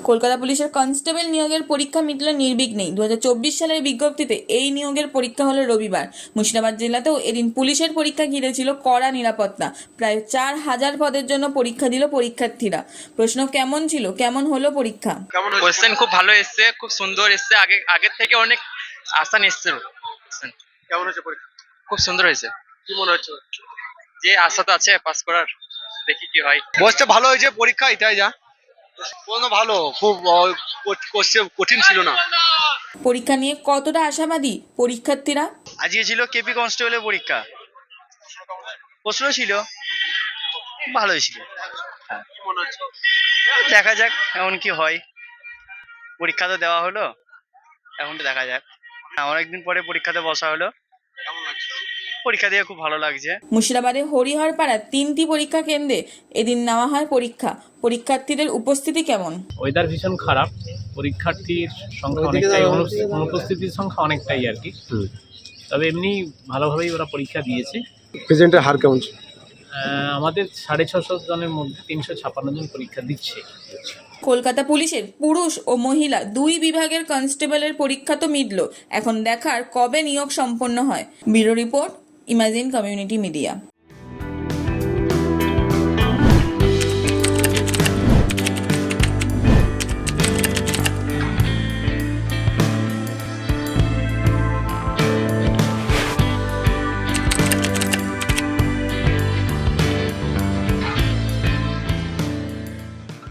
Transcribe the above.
কলকাতা পুলিশের কনস্টেবল নিয়োগের পরীক্ষা মিটল নির্বিঘ্নেই। 2024 সালের বিজ্ঞপ্তিতে এই নিয়োগের পরীক্ষা হলো রবিবার। মুর্শিদাবাদ জেলাতেও এদিন পুলিশের পরীক্ষা ঘিরেছিল কড়া নিরাপত্তা। প্রায় 4000 পদের জন্য পরীক্ষা দিল পরীক্ষার্থীরা। প্রশ্ন কেমন ছিল, কেমন হলো পরীক্ষা? কোশ্চেন খুব ভালো এসছে, খুব সুন্দর এসছে। আগের থেকে অনেক আসান এসছে। কেমন হয়েছে পরীক্ষা? খুব সুন্দর হয়েছে। কি মনে হচ্ছে? যে আশা তো আছে পাস করার, দেখি কি হয়। বসতে ভালো হয়েছে পরীক্ষা, এটাই যা ভালো। খুব কঠিন ছিল না। পরীক্ষা নিয়ে কতটা আশাবাদী পরীক্ষার্থীরা? আজকে ছিল কেপি কনস্টেবলের পরীক্ষা। প্রশ্ন ছিল ভালোই ছিল। কি মনে হচ্ছে? দেখা যাক এমন কি হয়। পরীক্ষা তো দেওয়া হলো, এখন তো দেখা যাক। অনেকদিন পরে পরীক্ষাতে বসা হলো। কেমন লাগছে? পরীক্ষা দিয়ে খুব ভালো লাগছে। মুর্শিদাবাদের হরিহরপাড়ার 3টি পরীক্ষা কেন্দ্রে এদিন নেওয়া হয় পরীক্ষা। পরীক্ষার্থীদের উপস্থিতি কেমন? ওয়েদার ভীষণ খারাপ, পরীক্ষার্থীর সংখ্যা অনেকটাই, অনুপস্থিতির সংখ্যা অনেকটাই আর কি। তবে এমনি ভালোভাবেই ওরা পরীক্ষা দিয়েছে। প্রেজেন্টের হার কেমন ছিল? আমাদের 650 জনের মধ্যে 356 জন পরীক্ষা দিচ্ছে। কলকাতা পুলিশের পুরুষ ও মহিলা 2 বিভাগের কনস্টেবলের পরীক্ষা তো মিটল, এখন দেখার কবে নিয়োগ সম্পন্ন হয়। Bureau report, imagine community media.